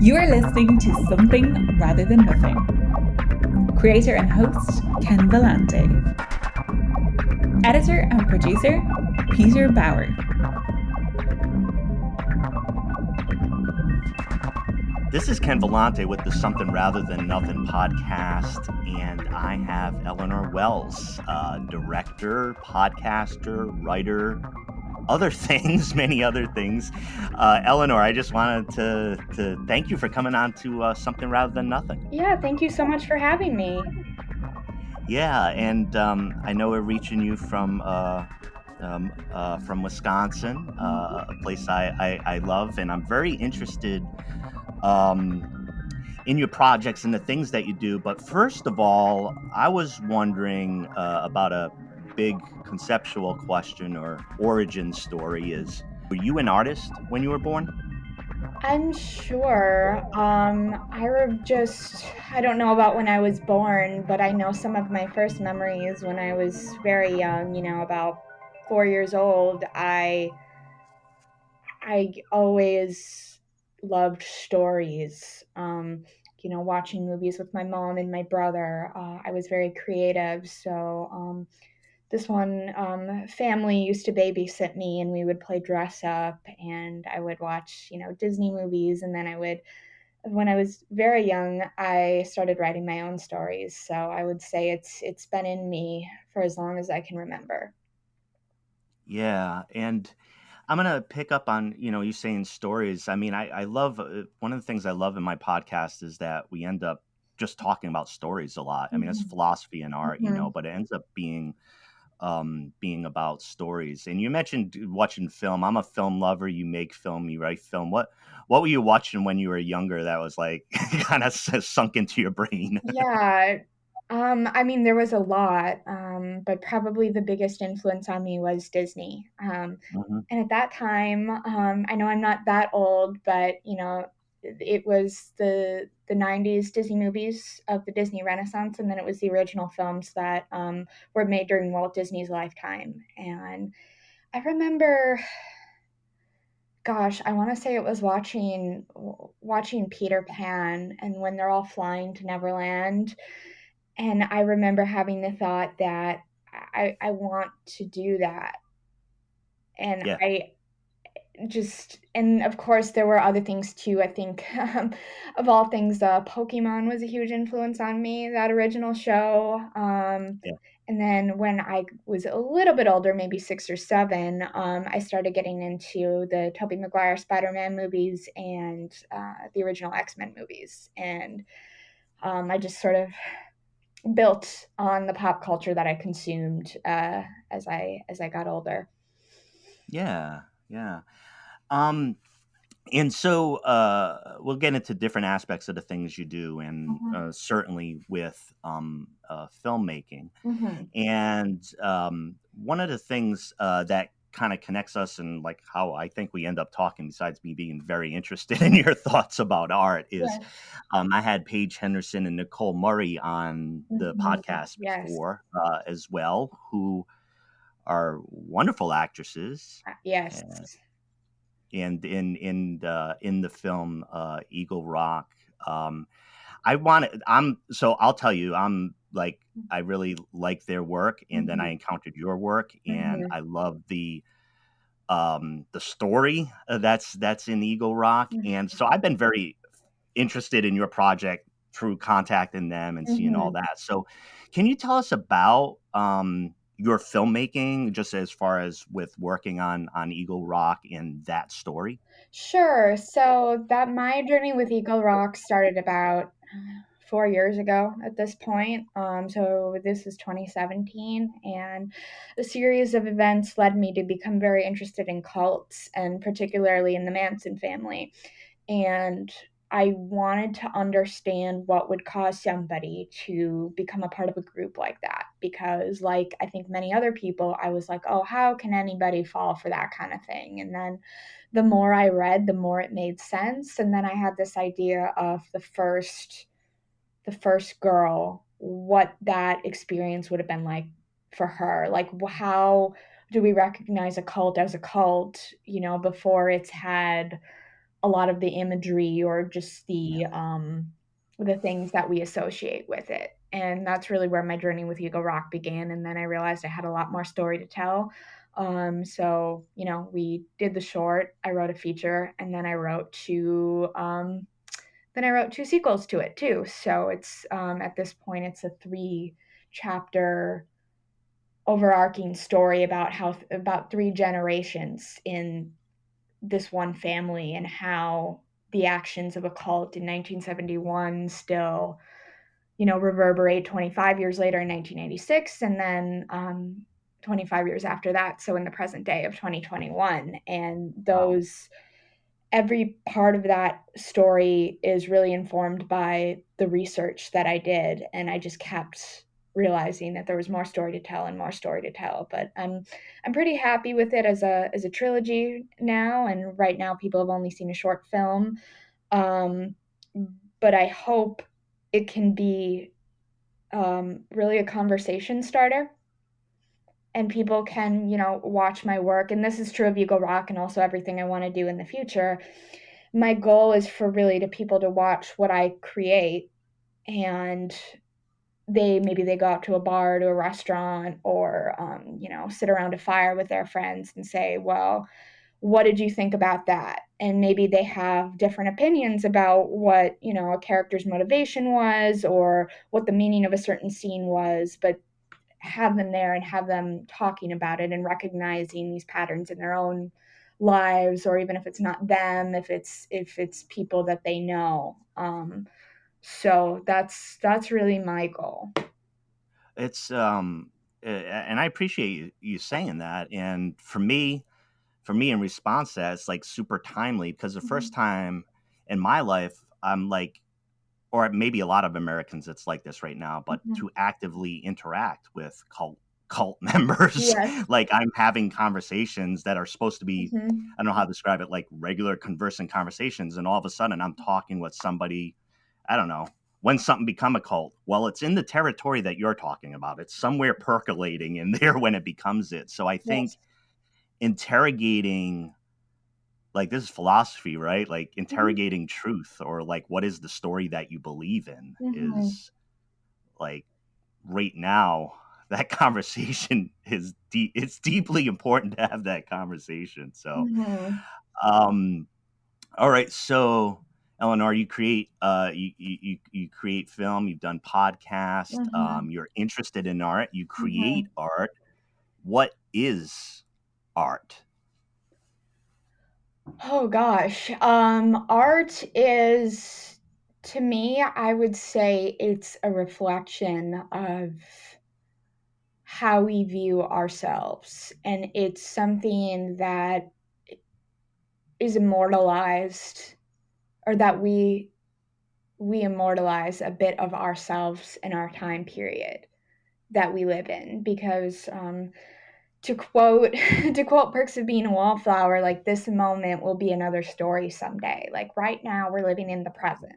You are listening to Something Rather Than Nothing. Creator and host, Ken Vellante. Editor and producer, Peter Bauer. This is Ken Vellante with the Something Rather Than Nothing podcast, and I have Eleanor Wells, director, podcaster, writer, other things, many other things. Eleanor, I just wanted to thank you for coming on to Something Rather Than Nothing. Yeah, thank you so much for having me. Yeah, and I know we're reaching you from Wisconsin, a place I love, and I'm very interested in your projects and the things that you do. But first of all, I was wondering about a big conceptual question or origin story is, were you an artist when you were born? I'm sure. I don't know about when I was born, but I know some of my first memories when I was very young, about 4 years old. I always loved stories. Watching movies with my mom and my brother. I was very creative, so this one family used to babysit me, and we would play dress up, and I would watch Disney movies, and then when I was very young, I started writing my own stories. So I would say it's been in me for as long as I can remember. Yeah, and I'm gonna pick up on you saying stories. I mean, I love one of the things I love in my podcast is that we end up just talking about stories a lot. I mean, it's philosophy and art, Mm-hmm. but it ends up being about stories. And you mentioned watching film. I'm a film lover. You make film, you write film. What were you watching when you were younger that was like kind of sunk into your brain? Yeah. I mean, there was a lot, but probably the biggest influence on me was Disney. Hmm. And at that time, I know I'm not that old, but it was the 90s Disney movies of the Disney Renaissance, and then it was the original films that were made during Walt Disney's lifetime. And I remember, gosh, I want to say it was watching Peter Pan, and when they're all flying to Neverland. And I remember having the thought that I want to do that. And Yeah. and of course, there were other things too. I think, of all things, Pokemon was a huge influence on me, that original show. Yeah. And then when I was a little bit older, maybe 6 or 7, I started getting into the Tobey Maguire Spider-Man movies and the original X-Men movies. And I just sort of built on the pop culture that I consumed as I got older. Yeah. Yeah. Um, and so we'll get into different aspects of the things you do, and certainly with filmmaking. Mm-hmm. And one of the things that kind of connects us and like how I think we end up talking, besides me being very interested in your thoughts about art, is Yes. I had Paige Henderson and Nicole Murray on the Mm-hmm. podcast Yes. before as well, who are wonderful actresses. Yes. And in the film Eagle Rock, I'll tell you, I'm like, I really like their work, and then I encountered your work, and Mm-hmm. I love the story that's in Eagle Rock, and so I've been very interested in your project through contacting them and seeing all Mm-hmm. that. So, can you tell us about your filmmaking, just as far as with working on Eagle Rock and that story? Sure. So that my journey with Eagle Rock started about 4 years ago at this point. So this is 2017, and a series of events led me to become very interested in cults, and particularly in the Manson family. And I wanted to understand what would cause somebody to become a part of a group like that. Because, like I think many other people, I was like, oh, how can anybody fall for that kind of thing? And then the more I read, the more it made sense. And then I had this idea of the first girl, what that experience would have been like for her. Like, how do we recognize a cult as a cult, before it's had a lot of the imagery or just the things that we associate with it. And that's really where my journey with Eagle Rock began. And then I realized I had a lot more story to tell. So, you know, we did the short, I wrote a feature, and then I wrote two sequels to it too. So it's at this point it's a 3-chapter overarching story about 3 generations in this one family and how the actions of a cult in 1971 still, you know, reverberate 25 years later in 1986, and then 25 years after that, so in the present day of 2021. And Wow. every part of that story is really informed by the research that I did, and I just kept realizing that there was more story to tell and more story to tell. But I'm pretty happy with it as a trilogy now, and right now people have only seen a short film. Um, but I hope it can be really a conversation starter, and people can, you know, watch my work. And this is true of Eagle Rock and also everything I want to do in the future. My goal is for really to people to watch what I create, and they go out to a bar, to a restaurant, or you know, sit around a fire with their friends and say, well, what did you think about that? And maybe they have different opinions about what, you know, a character's motivation was or what the meaning of a certain scene was, but have them there and have them talking about it and recognizing these patterns in their own lives, or even if it's not them, if it's people that they know. So that's really my goal. It's and I appreciate you saying that. And for me, in response to that, it's like super timely because the first Mhm. time in my life, I'm like, or maybe a lot of Americans, it's like this right now, but Mhm. to actively interact with cult members, Yes. like I'm having conversations that are supposed to be, Mhm. I don't know how to describe it, like regular conversing conversations, and all of a sudden I'm talking with somebody, I don't know. When something become a cult, well, it's in the territory that you're talking about. It's somewhere percolating in there when it becomes it. So I think Yes. interrogating, like, this is philosophy, right? Like Mhm. interrogating truth, or like what is the story that you believe in, Mhm. is like right now that conversation is deep. It's deeply important to have that conversation. So Mhm. um all right, so Eleanor, you create you create film, you've done podcast, Mhm. you're interested in art, you create Mhm. art. What is art? Oh gosh. Art is, to me, I would say it's a reflection of how we view ourselves. And it's something that is immortalized, or that we immortalize a bit of ourselves in our time period that we live in. Because to quote to quote Perks of Being a Wallflower, like, this moment will be another story someday. Like, right now we're living in the present,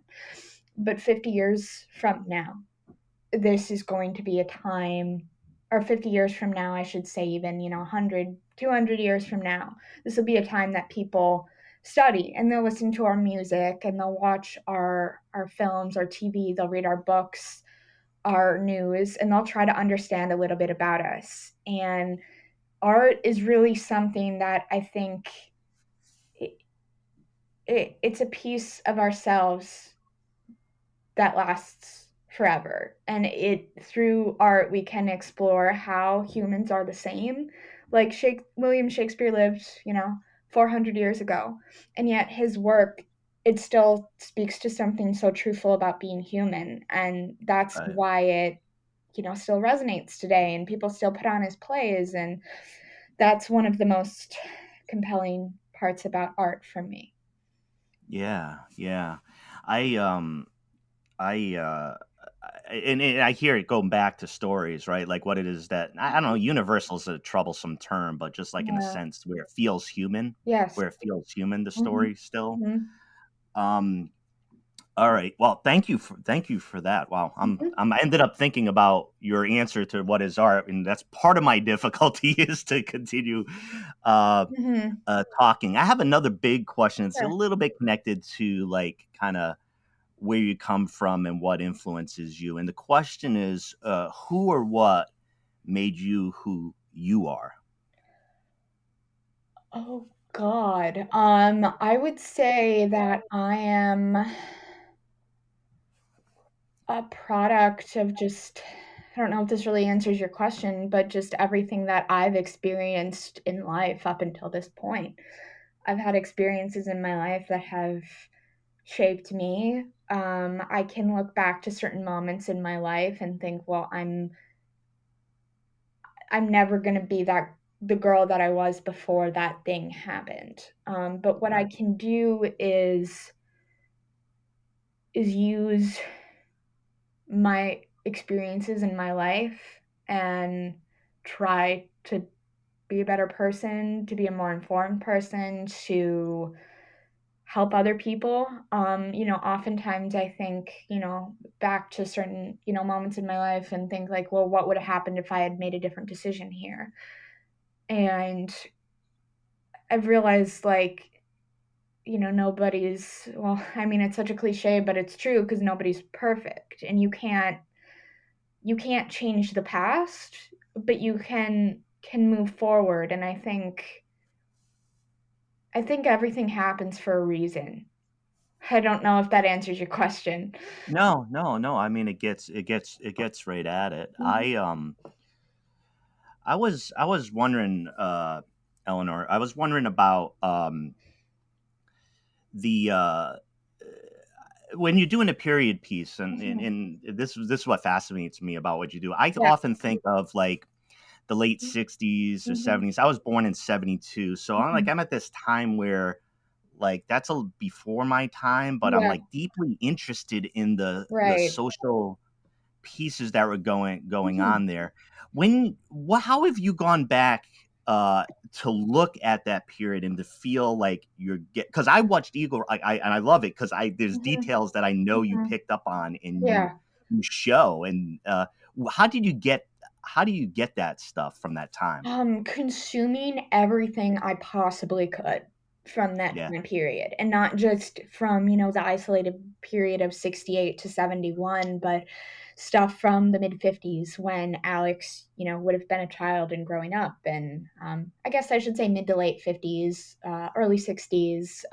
but 50 years from now, this is going to be a time, or 50 years from now, I should say, even, you know, 100, 200 years from now, this will be a time that people study, and they'll listen to our music, and they'll watch our films, our TV, they'll read our books, our news, and they'll try to understand a little bit about us. And art is really something that I think it, it's a piece of ourselves that lasts forever. And it through art we can explore how humans are the same. Like, William Shakespeare lived, you know, 400 years ago, and yet his work, it still speaks to something so truthful about being human, and that's Right. why it, you know, still resonates today, and people still put on his plays. And that's one of the most compelling parts about art for me. Yeah, yeah. I I and I hear it going back to stories, right? Like what it is that I don't know. Universal is a troublesome term, but just like in a Yeah. sense where it feels human, Yes. where it feels human, the Mhm. story still. Mhm. Um, All right. Well, thank you for that. Wow. Mhm. I ended up thinking about your answer to what is art, and that's part of my difficulty is to continue uh, Mhm. talking. I have another big question. It's a Sure. little bit connected to like kind of where you come from and what influences you. And the question is, who or what made you who you are? Oh God. I would say that I am a product of just, I don't know if this really answers your question, but just everything that I've experienced in life up until this point. I've had experiences in my life that have shaped me. I can look back to certain moments in my life and think, well, I'm never going to be that the girl that I was before that thing happened. But what I Right. can do is use my experiences in my life and try to be a better person, to be a more informed person, to help other people. Oftentimes I think, back to certain, moments in my life and think like, well, what would have happened if I had made a different decision here? And I've realized like, nobody's, well, I mean, it's such a cliche, but it's true because nobody's perfect and you can't change the past, but you can move forward. And I think everything happens for a reason. I don't know if that answers your question. No, no, no. I mean, it gets right at it. Mhm. I was wondering, Eleanor. I was wondering about the when you're doing a period piece, Mhm. and this is what fascinates me about what you do. I Yeah. often think of like the late '60s or Mhm. '70s. I was born in '72, so Mhm. I'm at this time where like that's a before my time, but I'm Yeah. like deeply interested in the Right. social pieces that were going Mhm. on there. How have you gone back uh to look at that period and to feel like you're get because I watched Eagle and I love it because I there's Mhm. details that I know you Mhm. picked up on and Yeah. you show and how did you get how do you get that stuff from that time? Consuming everything I possibly could from that Yeah, time period, and not just from, the isolated period of 68 to 71, but stuff from the mid 50s when Alex, would have been a child and growing up, and I guess I should say mid to late 50s, early 60s.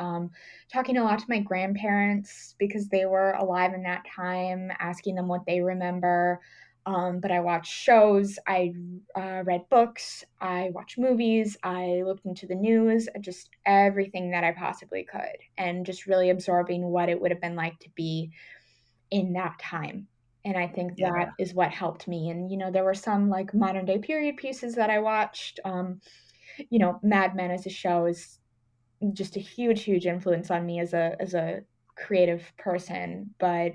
Talking a lot to my grandparents because they were alive in that time, asking them what they remember. But I watched shows, I read books, I watched movies, I looked into the news, just everything that I possibly could, and just really absorbing what it would have been like to be in that time. And I think that yeah, is what helped me. And, there were some like modern day period pieces that I watched. Mad Men as a show is just a huge, huge influence on me as a creative person. But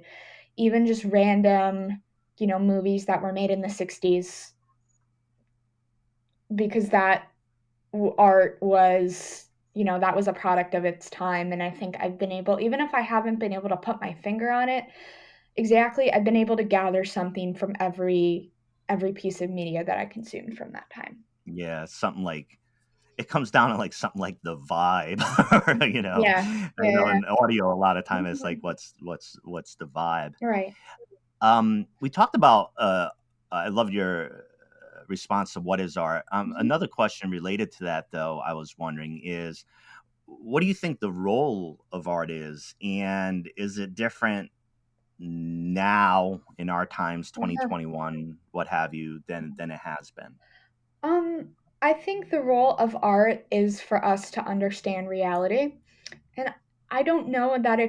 even just random, movies that were made in the 60s, because that art was, that was a product of its time. And I think I've been able, even if I haven't been able to put my finger on it exactly, I've been able to gather something from every piece of media that I consumed from that time. yeah. Something like it comes down to like something like the vibe, or, Yeah. Yeah. Yeah. in audio, a lot of time it's like, Mhm. what's the vibe? Right. We talked about, I love your response to what is art. Mhm. Another question related to that, though, I was wondering is, what do you think the role of art is, and is it different now in our times, Uh-huh. 2021, what have you, than it has been? Um, I think the role of art is for us to understand reality. And I don't know that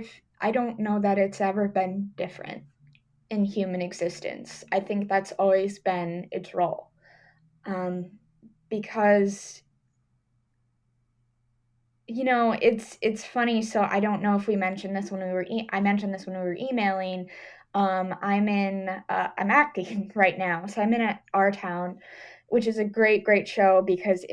it's ever been different in human existence. I think that's always been its role. Um, because it's funny. So I don't know if we mentioned this when we were. I mentioned this when we were emailing. I'm acting right now, so I'm in Our Town, which is a great, great show because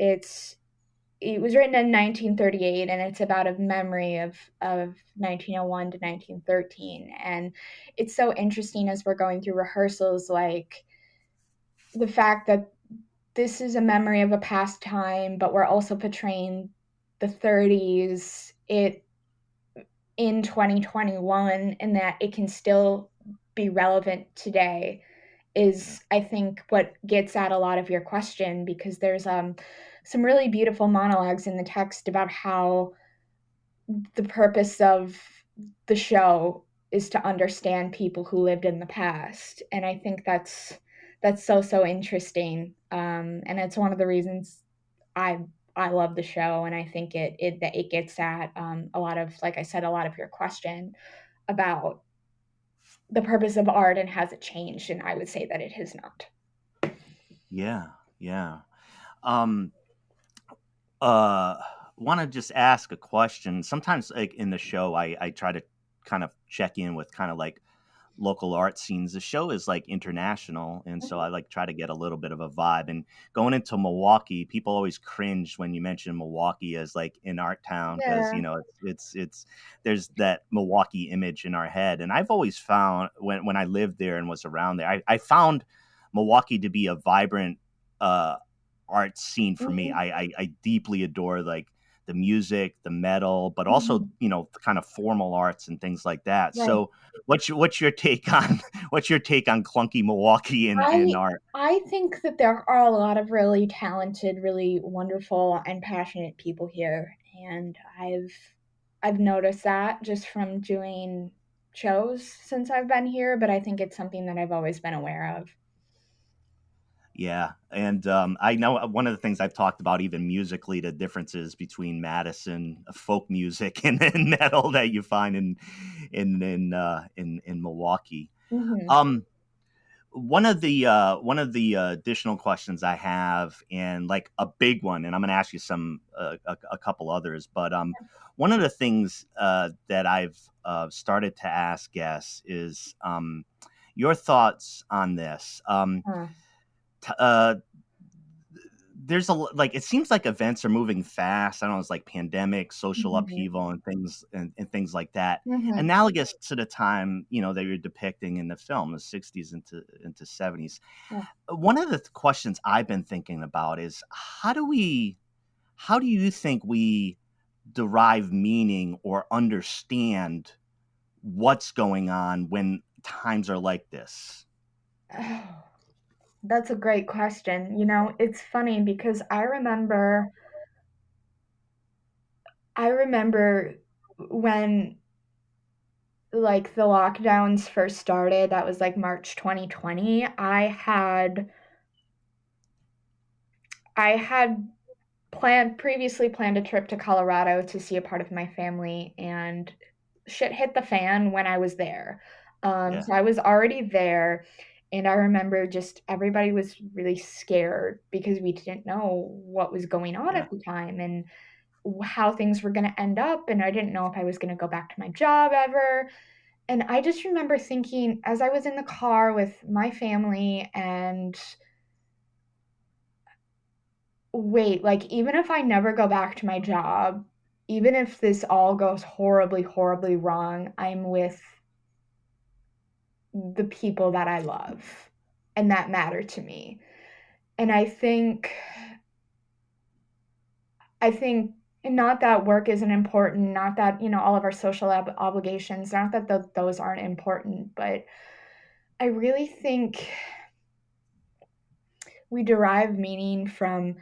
it was written in 1938, and it's about a memory of 1901 to 1913. And it's so interesting as we're going through rehearsals, like the fact that this is a memory of a past time, but we're also portraying the 30s in 2021, and that it can still be relevant today is, I think, what gets at a lot of your question, because there's some really beautiful monologues in the text about how the purpose of the show is to understand people who lived in the past. And I think that's so interesting, and it's one of the reasons I I love the show, and I think it gets at a lot of, like I said, a lot of your question about the purpose of art and has it changed, and I would say that it has not. Yeah, yeah. Um, uh, Want to just ask a question. Sometimes, like in the show, I try to kind of check in with kind of like local art scenes. The show is like international, and so I Mhm. like try to get a little bit of a vibe. And going into Milwaukee, people always cringe when you mention Milwaukee as like an art town because Yeah. it's there's that Milwaukee image in our head. And I've always found when I lived there and was around there, I found Milwaukee to be a vibrant uh, art scene for me. Mhm. I deeply adore like the music, the metal, but also Mhm. kind of formal arts and things like that. Right. So what's your take on what's your take on clunky Milwaukee in I art? I think that there are a lot of really talented, really wonderful and passionate people here, and I've noticed that just from doing shows since I've been here, but I think it's something that I've always been aware of. Yeah, and I know one of the things I've talked about, even musically, the differences between Madison folk music and metal that you find in Milwaukee. Mhm. Um, one of the additional questions I have, and like a big one, and I'm going to ask you some a couple others, but one of the things that I've started to ask guests is your thoughts on this. Huh. T- there's like it seems like events are moving fast. I don't know, it's like pandemic, social Mhm. upheaval, and things like that, Mhm. analogous to the time that you're depicting in the film, the '60s into '70s. Yeah. One of the questions I've been thinking about is how do you think we derive meaning or understand what's going on when times are like this? Oh, that's a great question. It's funny because I remember when, like, the lockdowns first started. That was like March 2020. I had previously planned a trip to Colorado to see a part of my family, and shit hit the fan when I was there. Yeah, So I was already there, and I remember just everybody was really scared because we didn't know what was going on yeah, at the time, and how things were going to end up, and I didn't know if I was going to go back to my job ever. And I just remember thinking, as I was in the car with my family, and wait, like, even if I never go back to my job, even if this all goes horribly, horribly wrong, I'm with the people that I love and that matter to me. And I think not that work isn't important, not that, all of our social obligations, not that those aren't important, but I really think we derive meaning from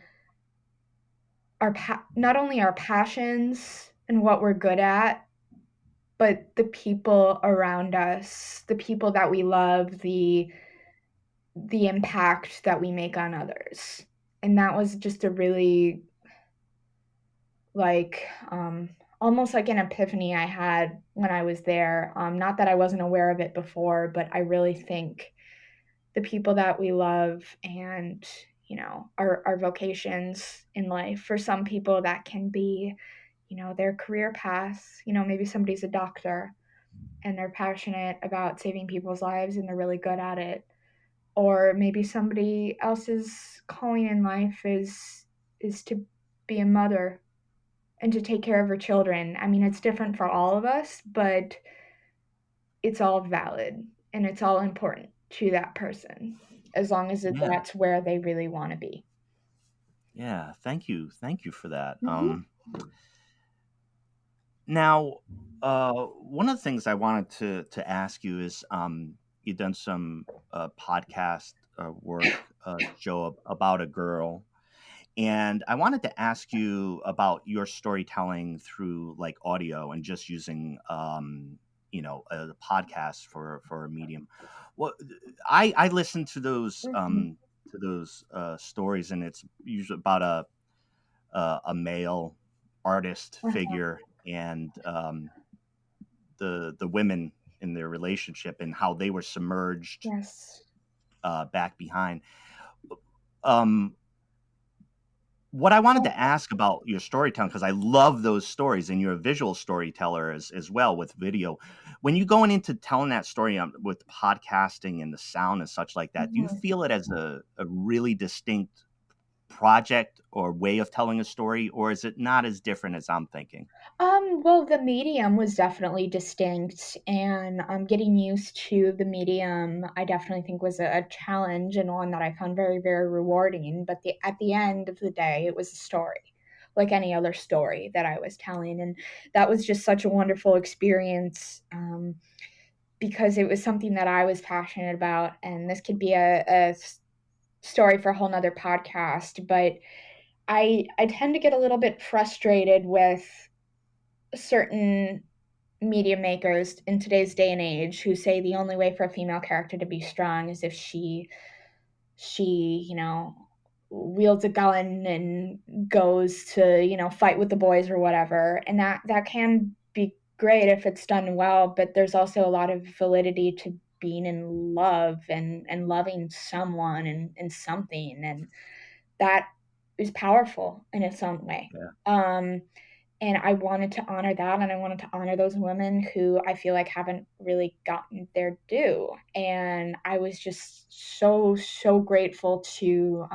not only our passions and what we're good at, but the people around us, the people that we love, the impact that we make on others. And that was just a really, like, almost like an epiphany I had when I was there. Not that I wasn't aware of it before, but I really think the people that we love, and our vocations in life, for some people that can be their career paths. Maybe somebody's a doctor and they're passionate about saving people's lives and they're really good at it. Or maybe somebody else's calling in life is to be a mother and to take care of her children. I mean, it's different for all of us, but it's all valid and it's all important to that person as long as Yeah. that's where they really want to be. Yeah. Thank you. Thank you for that. Mm-hmm. Now, one of the things I wanted to ask you is, you've done some podcast work, Joe, about a girl, and I wanted to ask you about your storytelling through like audio and just using, a podcast for a medium. Well, I listen Mm-hmm. to those stories, and it's usually about a male artist Uh-huh. figure and the women in their relationship and how they were submerged Yes. back behind. Um, what I wanted to ask about your storytelling, because I love those stories, and you're a visual storyteller as well with video. When you going into telling that story with podcasting and the sound and such like that, do you Mhm. feel it as a really distinct project or way of telling a story, or is it not as different as I'm thinking? Well, the medium was definitely distinct, and getting used to the medium, I definitely think was a challenge and one that I found very, very rewarding. But at the end of the day, it was a story, like any other story that I was telling, and that was just such a wonderful experience. Because it was something that I was passionate about, and this could be a story for a whole nother podcast, but I tend to get a little bit frustrated with certain media makers in today's day and age who say the only way for a female character to be strong is if she wields a gun and goes to fight with the boys or whatever, and that can be great if it's done well, but there's also a lot of validity to being in love and loving someone and something, and that is powerful in its own way. Yeah. And I wanted to honor that, and I wanted to honor those women who I feel like haven't really gotten their due. And I was just so grateful to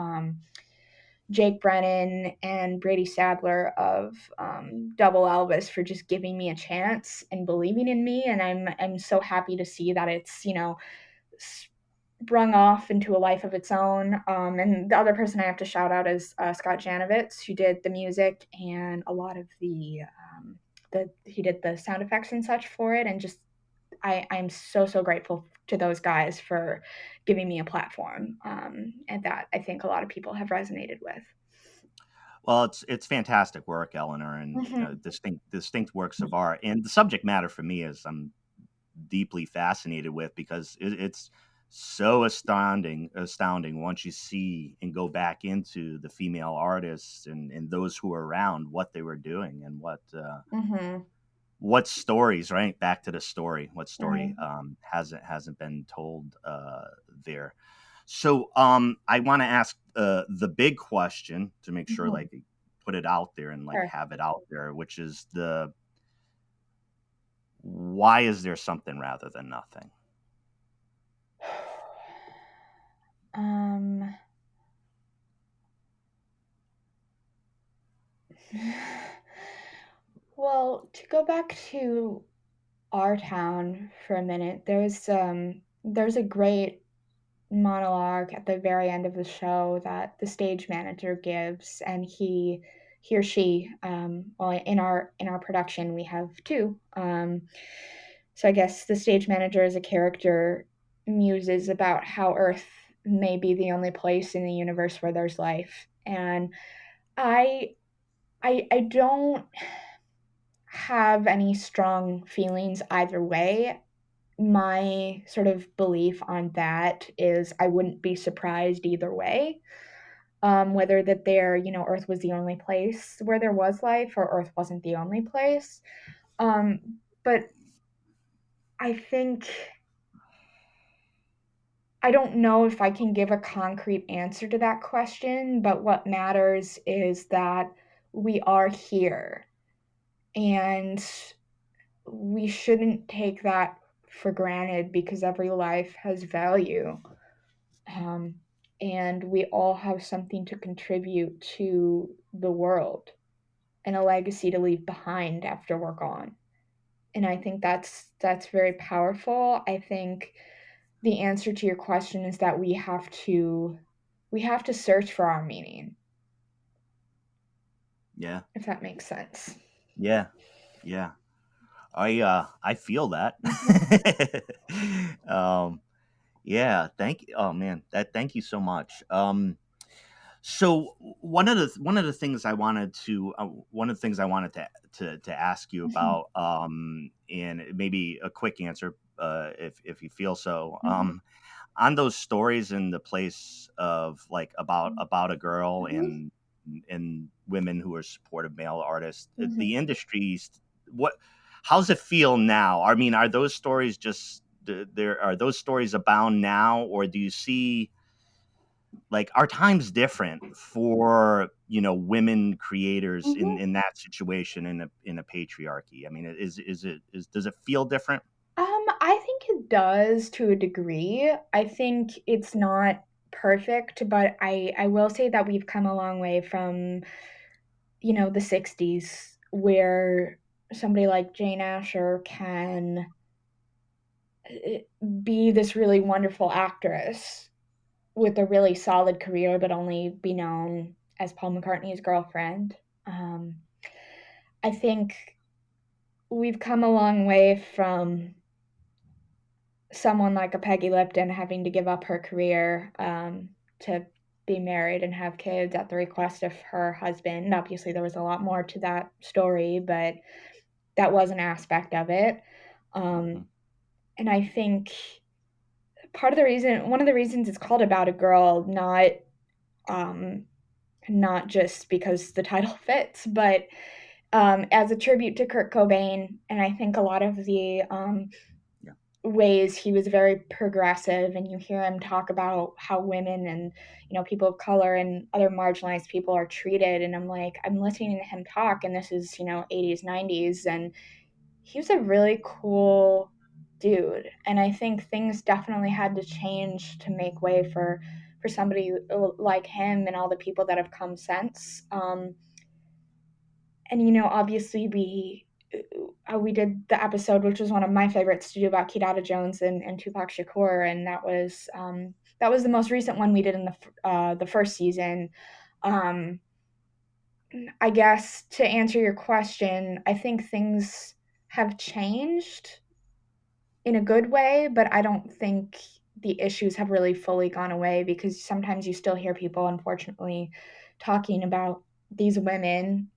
Jake Brennan and Brady Sadler of Double Elvis for just giving me a chance and believing in me. And I'm so happy to see that it's sprung off into a life of its own. And the other person I have to shout out is Scott Janovitz, who did the music and a lot of he did the sound effects and such for it. And just I'm so grateful to those guys for giving me a platform, and that I think a lot of people have resonated with. Well, it's fantastic work, Eleanor, and Mm-hmm. distinct works of art. And the subject matter for me is I'm deeply fascinated with, because it's so astounding once you see and go back into the female artists and those who were around, what they were doing, and Mm-hmm. what stories, right, back to the story, what Right. story hasn't been told there. So I want to ask the big question to make sure, Mm-hmm. like, put it out there and like Sure. have it out there, which is the why is there something rather than nothing? Um, well, to go back to our town for a minute, there's a great monologue at the very end of the show that the stage manager gives, and he or she, well, in our production we have two, so I guess the stage manager as a character muses about how Earth may be the only place in the universe where there's life, and I I don't have any strong feelings either way. My sort of belief on that is I wouldn't be surprised either way, whether that Earth was the only place where there was life or Earth wasn't the only place. But I think I don't know if I can give a concrete answer to that question, but what matters is that we are here, and we shouldn't take that for granted because every life has value. Um, and we all have something to contribute to the world and a legacy to leave behind after we're gone. And I think that's very powerful. I think the answer to your question is that we have to search for our meaning. Yeah. If that makes sense. Yeah. Yeah. I feel that. Yeah, thank you. Oh man, thank you so much. So one of the things I wanted to to ask you Mhm. about, and maybe a quick answer, if you feel so, Mhm. on those stories in the place of like about a girl Mhm. and women who are supportive male artists, Mhm. the industries, what how's it feel now? I mean, are those stories just there? Are those stories abound now, or do you see like are times different for women creators Mhm. in that situation in a patriarchy? I mean, is does it feel different? I think it does to a degree. I think it's not perfect, but I will say that we've come a long way from, the 60s where somebody like Jane Asher can be this really wonderful actress with a really solid career, but only be known as Paul McCartney's girlfriend. Um, I think we've come a long way from someone like a Peggy Lipton having to give up her career to be married and have kids at the request of her husband. Obviously, there was a lot more to that story, but that was an aspect of it. Hmm. Um, and I think one of the reasons it's called About a Girl, um, not just because the title fits, but as a tribute to Kurt Cobain. And I think a lot of the Yeah. ways he was very progressive, and you hear him talk about how women and people of color and other marginalized people are treated, and I'm like, I'm listening to him talk, and this is 80s 90s, and he was a really cool dude. And I think things definitely had to change to make way for somebody like him and all the people that have come since. And obviously we did the episode, which was one of my favorites to do, about Kidada Jones and Tupac Shakur, and that was the most recent one we did in the first season. Um, I guess to answer your question, I think things have changed in a good way, but I don't think the issues have really fully gone away, because sometimes you still hear people, unfortunately, talking about these women,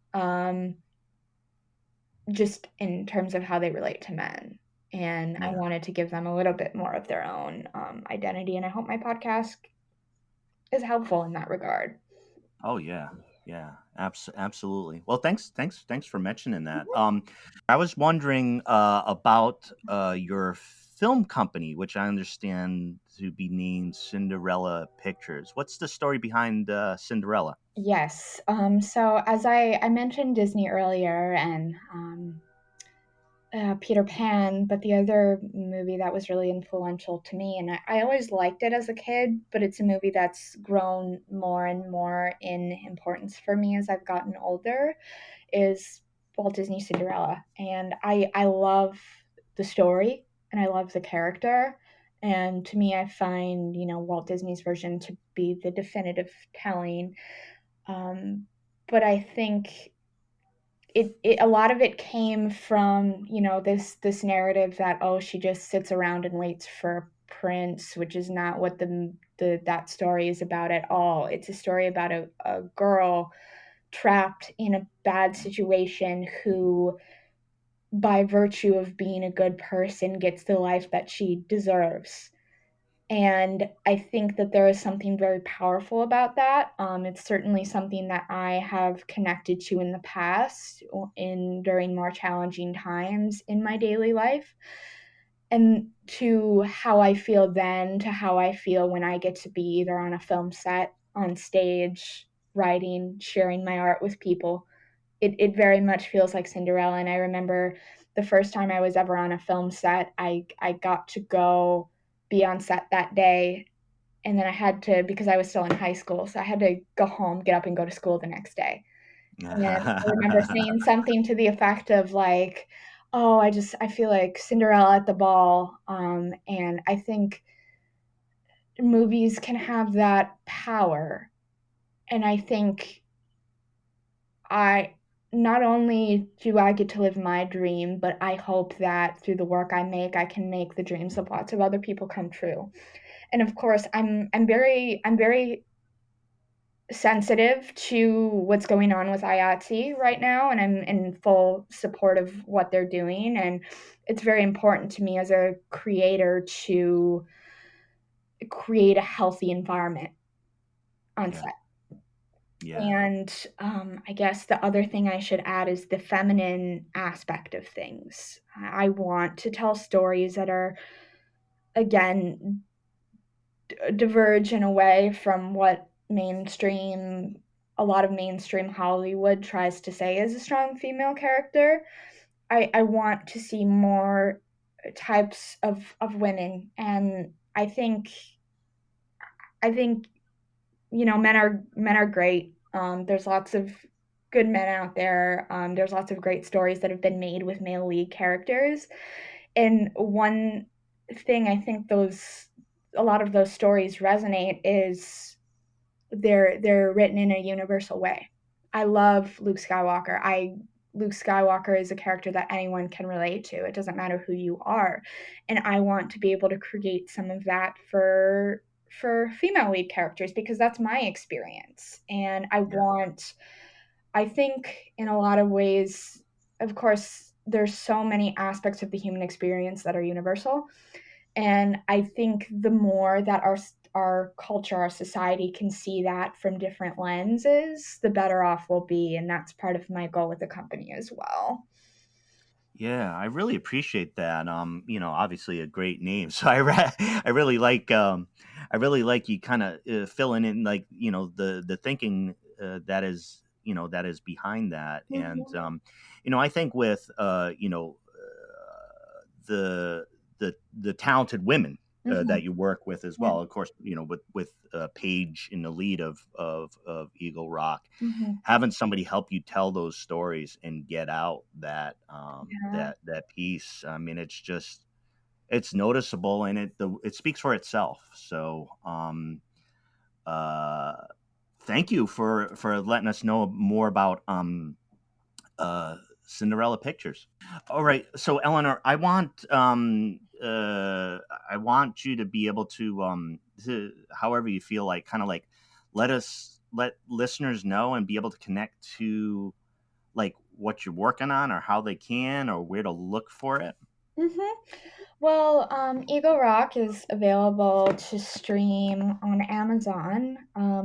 just in terms of how they relate to men. And I Yeah. wanted to give them a little bit more of their own identity. And I hope my podcast is helpful in that regard. Oh yeah, yeah, absolutely. Well, thanks for mentioning that. Mhm. I was wondering about your film company, which I understand to be named Cinderella Pictures. What's the story behind Cinderella? Yes. So as I mentioned Disney earlier, and Peter Pan, but the other movie that was really influential to me, and I always liked it as a kid, but it's a movie that's grown more and more in importance for me as I've gotten older, is Walt Disney's Cinderella. And I love the story, and I love the character. And to me, I find, Walt Disney's version to be the definitive telling. But I think it a lot of it came from this narrative that, oh, she just sits around and waits for a prince, which is not what that story is about at all. It's a story about a girl trapped in a bad situation who, by virtue of being a good person, gets the life that she deserves. And I think that there is something very powerful about that. It's certainly something that I have connected to in the past, in during more challenging times in my daily life, and to how I feel then, to how I feel when I get to be either on a film set, on stage, writing, sharing my art with people. It very much feels like Cinderella. And I remember the first time I was ever on a film set, I got to go be on set that day, and then I had to, because I was still in high school, so I had to go home, get up, and go to school the next day. And I remember saying something to the effect of like, "Oh, I feel like Cinderella at the ball." And I think movies can have that power. And I think I not only do I get to live my dream, but I hope that through the work I make, I can make the dreams of lots of other people come true. And of course, I'm very sensitive to what's going on with IATSE right now, and I'm in full support of what they're doing. And it's very important to me as a creator to create a healthy environment on Yeah. set. Yeah. And I guess the other thing I should add is the feminine aspect of things. I want to tell stories that are, again, diverge in a way from what a lot of mainstream Hollywood tries to say is a strong female character. I want to see more types of women, and I think men are great. There's lots of good men out there. There's lots of great stories that have been made with male lead characters. And one thing I think those a lot of those stories resonate is they're written in a universal way. I love Luke Skywalker. I Luke Skywalker is a character that anyone can relate to. It doesn't matter who you are. And I want to be able to create some of that for female lead characters because that's my experience. And I think in a lot of ways, of course, there's so many aspects of the human experience that are universal. And I think the more that our culture, our society can see that from different lenses, the better off we'll be. And that's part of my goal with the company as well. Yeah, I really appreciate that. Obviously a great name. So I really like you kind of filling in like, the thinking that is behind that. And Mm-hmm. I think with the the talented women Mm-hmm. that you work with as Yeah. well. Of course, with Paige in the lead of Eagle Rock, Mm-hmm. having somebody help you tell those stories and get out Yeah. that piece. I mean, it's noticeable and it speaks for itself. So, uh, thank you for letting us know more about uh, Cinderella Pictures. All right, so Eleanor, I want you to be able to however you feel like, kind of like let listeners know and be able to connect to like what you're working on or how they can or where to look for it. Mm-hmm. Well, Eagle Rock is available to stream on Amazon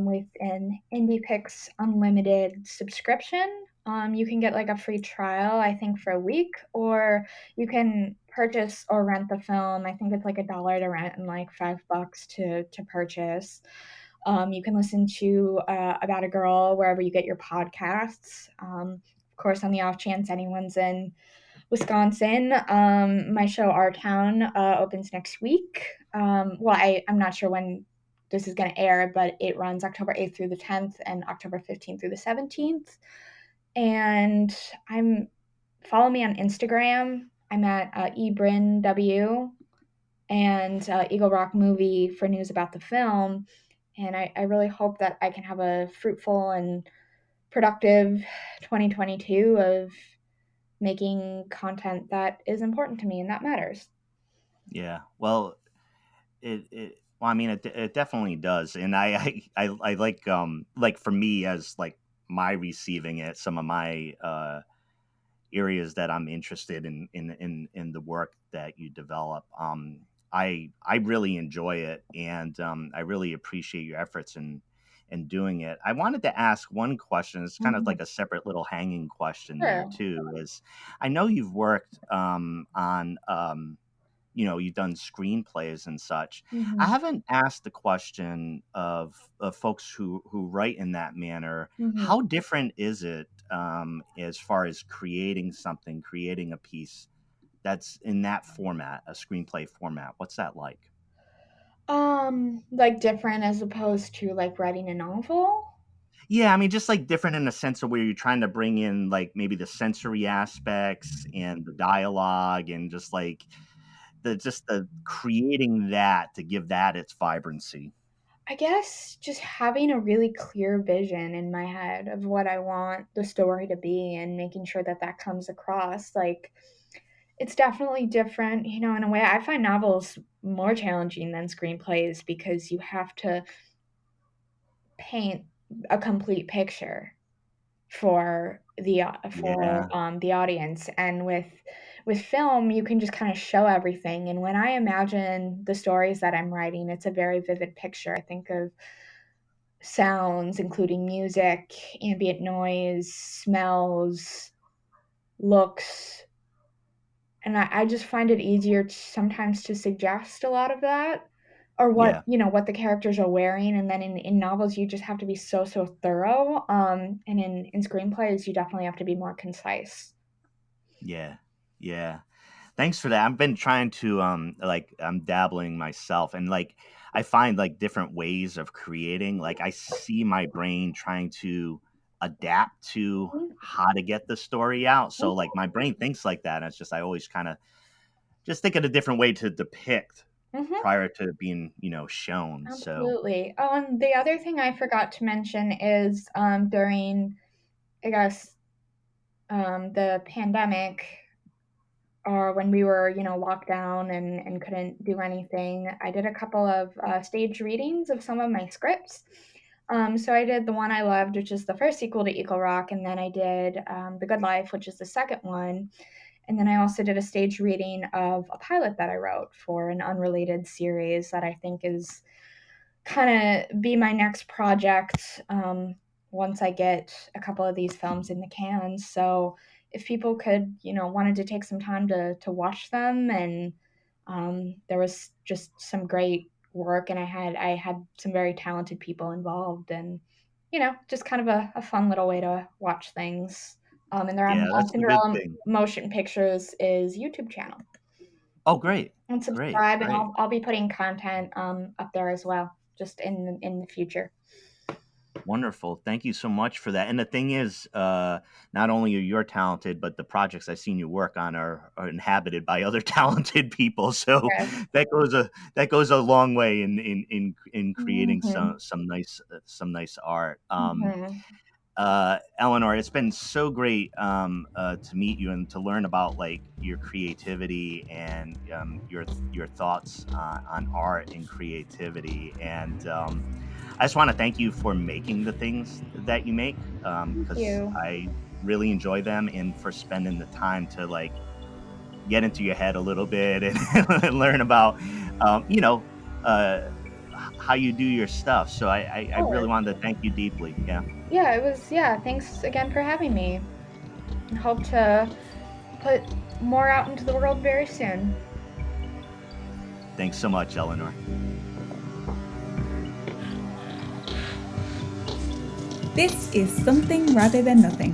with an IndiePix Unlimited subscription. You can get like a free trial, I think, for a week, or you can purchase or rent the film. I think it's like $1 to rent and like $5 to purchase. You can listen to About a Girl wherever you get your podcasts. Of course, on the off chance anyone's in Wisconsin. My show Our Town opens next week. I'm not sure when this is going to air, but it runs October 8th through the 10th and October 15th through the 17th. And follow me on Instagram. I'm at ebrinw and Eagle Rock Movie for news about the film. And I really hope that I can have a fruitful and productive 2022 of making content that is important to me and that matters. Yeah. Well, well, I mean, it definitely does, and I like for me as like my receiving it, some of my areas that I'm interested in the work that you develop. I really enjoy it, and I really appreciate your efforts in doing it. I wanted to ask one question. It's kind of Mm-hmm. like a separate little hanging question there Sure. too. Is I know you've worked on you've done screenplays and such. I Mm-hmm. haven't asked the question of folks who write in that manner. Mm-hmm. How different is it as far as creating a piece that's in that format, a screenplay format? What's that like? Like different as opposed to like writing a novel. Yeah, I mean, just like different in the sense of where you're trying to bring in like maybe the sensory aspects and the dialogue and just the creating that to give that its vibrancy. I guess just having a really clear vision in my head of what I want the story to be and making sure that that comes across. Like, it's definitely different, in a way. I find novels more challenging than screenplays because you have to paint a complete picture for Yeah, the audience, and with film you can just kind of show everything. And when I imagine the stories that I'm writing, it's a very vivid picture. I think of sounds, including music, ambient noise, smells, looks, and I just find it easier sometimes to suggest a lot of that, or yeah, what the characters are wearing. And then in novels you just have to be so thorough, and in screenplays you definitely have to be more concise. yeah, yeah. Thanks for that. I've been trying to like I'm dabbling myself and like I find like different ways of creating. Like I see my brain trying to adapt to how to get the story out. So like my brain thinks like that. And it's just I always kind of just think of a different way to depict Mm-hmm. prior to being, shown. So Absolutely. Oh, and the other thing I forgot to mention is during, I guess, the pandemic, or when we were, locked down and couldn't do anything, I did a couple of stage readings of some of my scripts. So I did the one I loved, which is the first sequel to Eagle Rock, and then I did The Good Life, which is the second one. And then I also did a stage reading of a pilot that I wrote for an unrelated series that I think is kind of be my next project, once I get a couple of these films in the can. So if people could, wanted to take some time to watch them, and there was just some great work, and I had some very talented people involved, and just kind of a fun little way to watch things. And they're yeah, on that's a good Cinderella thing. Motion Pictures is YouTube channel. Oh, great. And Great. subscribe, and Great. I'll be putting content up there as well, just in the future. Wonderful. Thank you so much for that. And the thing is, not only are you talented, but the projects I've seen you work on are inhabited by other talented people. So Yes. that goes a long way in creating Mhm. some nice art. Mhm. Eleanor, it's been so great to meet you and to learn about like your creativity and your thoughts on art and creativity. And I just want to thank you for making the things that you make Thank because you. I really enjoy them and for spending the time to like get into your head a little bit and, and learn about, um, you know, uh, how you do your stuff. So I really Sure. wanted to thank you deeply. Yeah. Yeah, it was. Yeah, thanks again for having me. And hope to put more out into the world very soon. Thanks so much, Eleanor. This is Something Rather Than Nothing,